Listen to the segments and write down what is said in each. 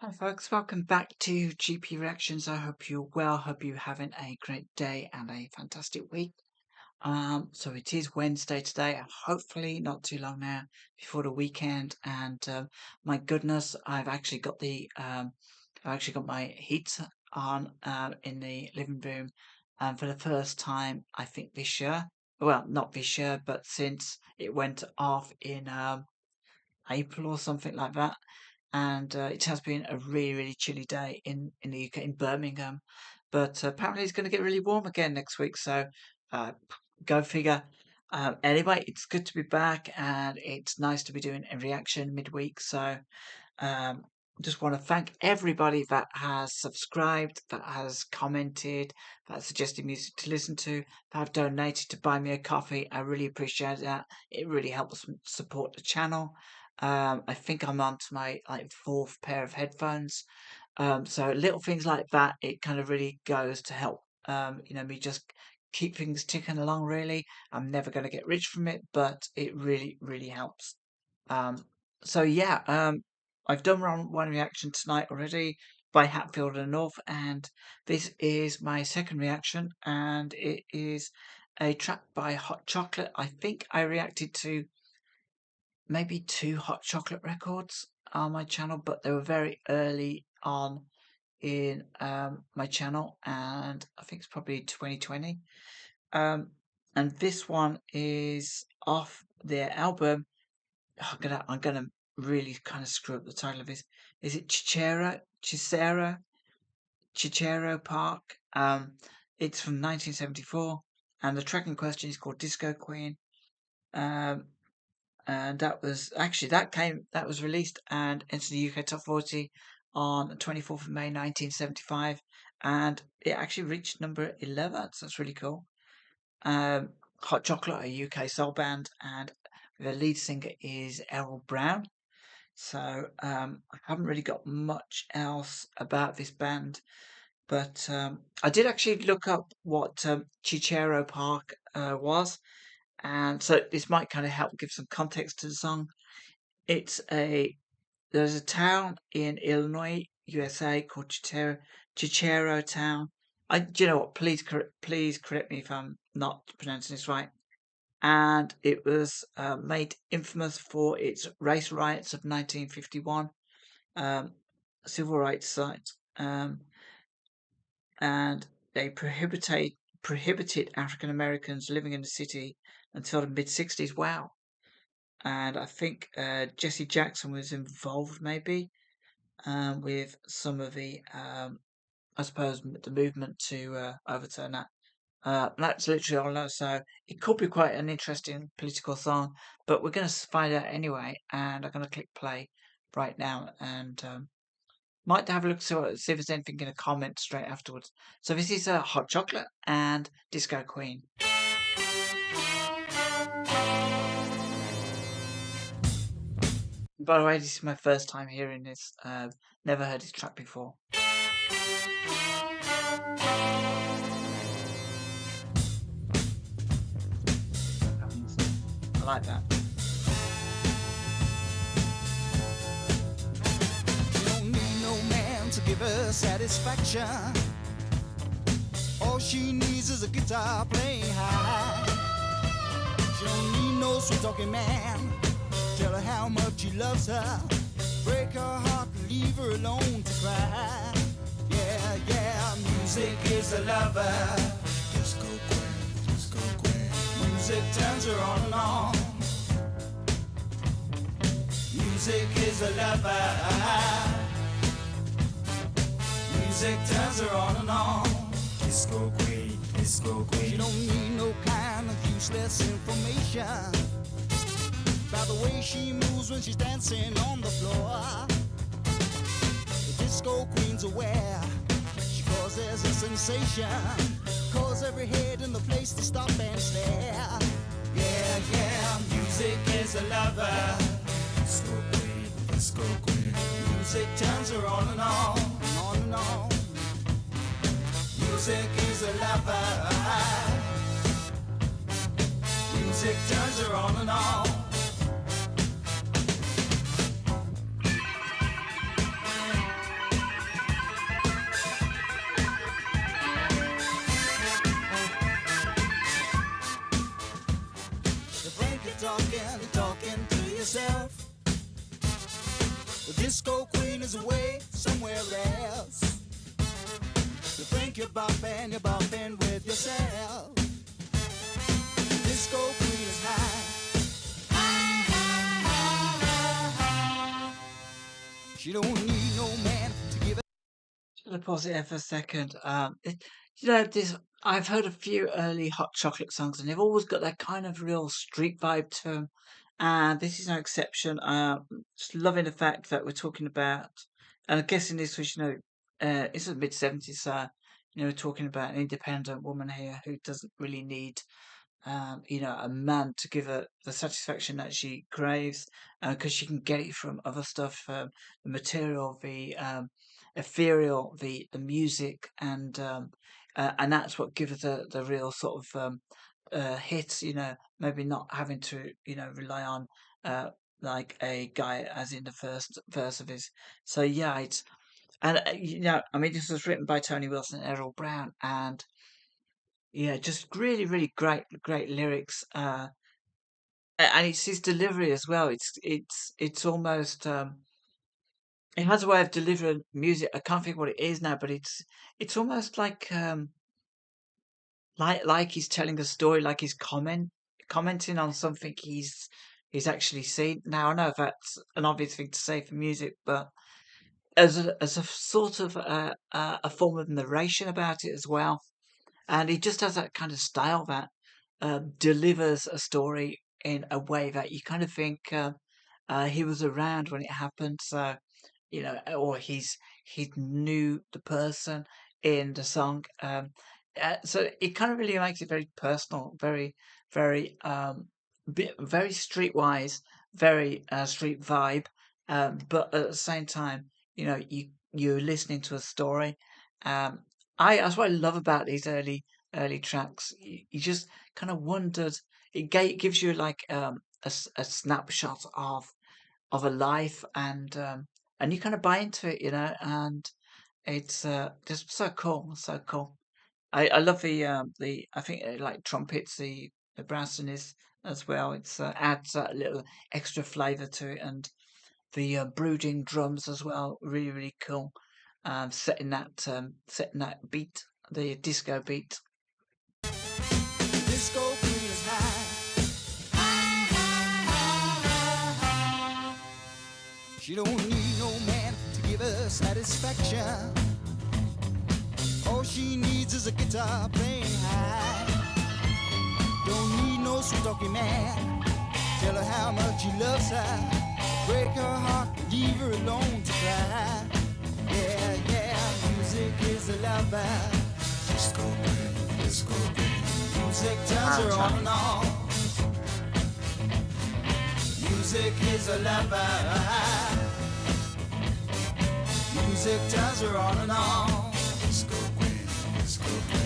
Hi folks, welcome back to GP Reactions. I hope you're well. Hope you're having a great day and a fantastic week. So it is Wednesday today, hopefully not too long now before the weekend. And my goodness, I've actually got my heat on in the living room, for the first time I think this year. Well, not this year, but since it went off in April or something like that. And it has been a really, really chilly day in the UK, in Birmingham. But apparently it's going to get really warm again next week, so uh, go figure. Anyway, it's good to be back, and it's nice to be doing a reaction midweek. So um, just want to thank everybody that has subscribed, that has commented, that has suggested music to listen to, that have donated to buy me a coffee. I really appreciate that. It really helps support the channel. I think I'm on to my fourth pair of headphones. So little things like that, it kind of really goes to help, me just keep things ticking along, really. I'm never going to get rich from it, but it really, really helps. Um, so yeah, I've done one reaction tonight already by Hatfield and North, and this is my second reaction, and it is a track by Hot Chocolate. I think I reacted to maybe two Hot Chocolate records on my channel, but they were very early on in my channel, and I think it's probably 2020. Um, and this one is off their album. I'm gonna really kind of screw up the title of this. Is it Chichero Park? It's from 1974, and the track in question is called Disco Queen. Um, and that was released and entered the UK Top 40 on the 24th of May 1975, and it actually reached number 11. So that's really cool. Hot Chocolate, a UK soul band, and the lead singer is Errol Brown. So I haven't really got much else about this band, but I did actually look up what Chichero Park was, and so this might kind of help give some context to the song. There's a town in Illinois, USA called Chichero Town. Do you know what? Please correct me if I'm not pronouncing this right. And it was made infamous for its race riots of 1951, civil rights site, and they prohibited African Americans living in the city until the mid 60s. Wow. And I think Jesse Jackson was involved, maybe, with some of the, I suppose, the movement to overturn that. That's literally all I know. So it could be quite an interesting political song, but we're going to find out anyway. And I'm going to click play right now, and might have a look, see if there's anything in a comment straight afterwards. So this is Hot Chocolate and Disco Queen. By the way, this is my first time hearing this. Never heard this track before. I like that. She don't need no man to give her satisfaction. All she needs is a guitar playing high. She don't need no sweet talking man. Tell her how much he loves her. Break her heart and leave her alone to cry. Yeah, yeah, music is a lover. Disco queen, disco queen. Music turns her on and on. Music is a lover. Music turns her on and on. Disco queen, disco queen. She don't need no kind of useless information about the way she moves when she's dancing on the floor. The disco queen's aware. She causes a sensation, cause every head in the place to stop and stare. Yeah, yeah, music is a lover. Disco queen, disco queen. Music turns her on and on, and on and on. Music is a lover. Music turns her on and on. Disco queen is away somewhere else. You think you're bumping with yourself. Disco queen is high. She don't need no man to give her. To pause it there for a second. You know, this I've heard a few early Hot Chocolate songs, and they've always got that kind of real street vibe to them. And this is no exception. Just loving the fact that we're talking about, and I'm guessing this was, it's the mid 70s, so we're talking about an independent woman here who doesn't really need a man to give her the satisfaction that she craves, because she can get it from other stuff, the material, the ethereal, the music, and that's what gives her the real sort of hits. Maybe not having to rely on like a guy as in the first verse of his. So yeah, it's and I mean, this was written by Tony Wilson and Errol Brown, and yeah, just really, really great lyrics. And it's his delivery as well. It's almost it has a way of delivering music. I can't think what it is now, but it's almost like he's telling a story, like he's commenting on something he's actually seen. Now I know that's an obvious thing to say for music, but as a sort of a form of narration about it as well. And he just has that kind of style that delivers a story in a way that you kind of think he was around when it happened. So or he knew the person in the song. So it kind of really makes it very personal, very very very streetwise, very street vibe. But at the same time, you're listening to a story. Um, that's what I love about these early tracks. You just kind of wondered. Gives you like a snapshot of a life, and you kind of buy into it, and it's just so cool, so cool. I love the I think like trumpets, the brass in this as well. It's adds that little extra flavor to it, and the brooding drums as well. Really, really cool. Setting that beat, the disco beat. Disco queen is high. She don't need no man to give her satisfaction. All she needs is a guitar playing high. Don't need no sweet talking man. Tell her how much he loves her. Break her heart, leave her alone to cry. Yeah, yeah, music is a lover. Disco queen, disco queen. Music turns her on and on. Music is a lover. Music turns her on and on. Disco queen, disco queen.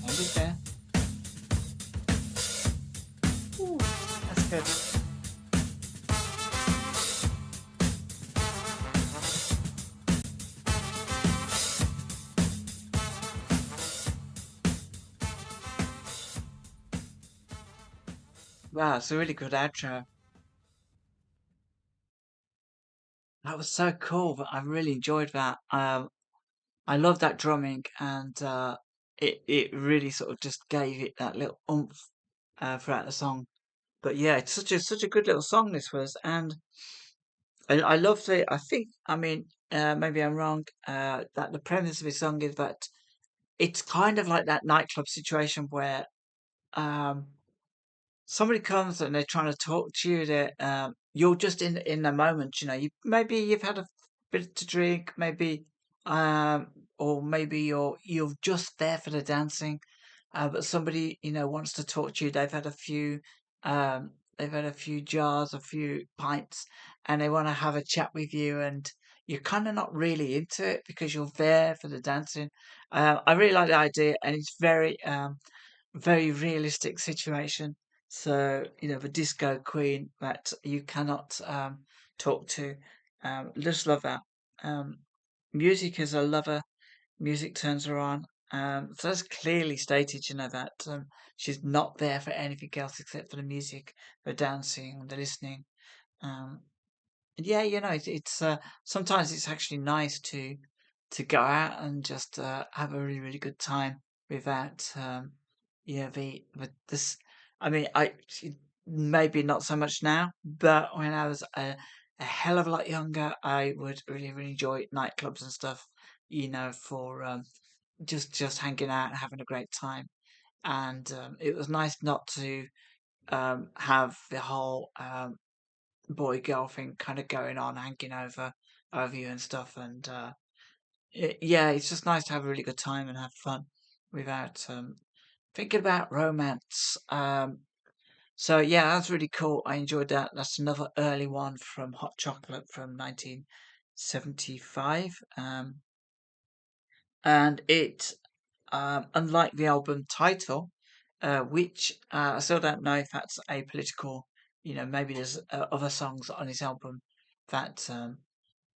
Hold it there. Ooh, that's good. Wow, it's a really good outro. That was so cool. But I really enjoyed that. I love that drumming, and it really sort of just gave it that little oomph throughout the song. But yeah, it's such a good little song this was, and I loved it. I think, I mean, maybe I'm wrong. That the premise of his song is that it's kind of like that nightclub situation where um somebody comes and they're trying to talk to you. That you're just in the moment. Maybe you've had a bit to drink, maybe, or maybe you're just there for the dancing, but somebody wants to talk to you. They've had a few jars, a few pints, and they want to have a chat with you, and you're kind of not really into it because you're there for the dancing. I really like the idea, and it's very realistic situation. So, the disco queen that you cannot talk to. Just love that. Um, music is a lover. Music turns her on. So that's clearly stated, that she's not there for anything else except for the music, the dancing, the listening. Um, and yeah, it's sometimes it's actually nice to go out and just have a really really good time without the this. I mean, maybe not so much now, but when I was a hell of a lot younger, I would really really enjoy nightclubs and stuff. For just hanging out and having a great time. And it was nice not to have the whole boy girl thing kind of going on, hanging over you and stuff. And yeah, it's just nice to have a really good time and have fun without thinking about romance. So yeah, that's really cool. I enjoyed that. That's another early one from Hot Chocolate from 1975. And it unlike the album title, which I still don't know if that's apolitical. Maybe there's other songs on this album that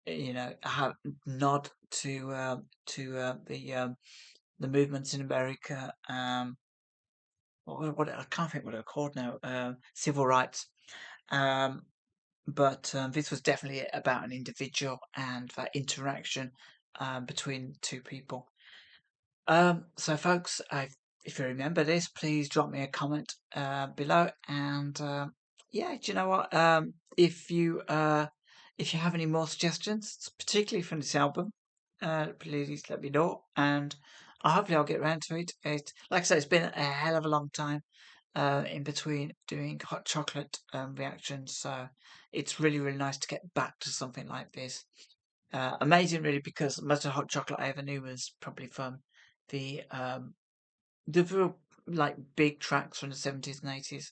have nod to the movements in America. What I can't think what they're called now. Civil rights. Um, but this was definitely about an individual and that interaction between two people. So folks, if you remember this, please drop me a comment below. And yeah, do you know what? If you have any more suggestions, particularly from this album, please let me know. And hopefully I'll get around to it. Like I said, it's been a hell of a long time in between doing hot chocolate reactions. So it's really really nice to get back to something like this. Amazing, really, because most of the hot chocolate I ever knew was probably from the real like big tracks from the 70s and 80s.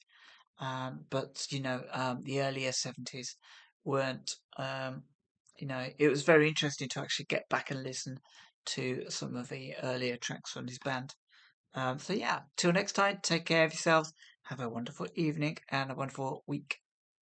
But the earlier 70s weren't. It was very interesting to actually get back and listen to some of the earlier tracks from this band. So yeah, till next time, take care of yourselves. Have a wonderful evening and a wonderful week.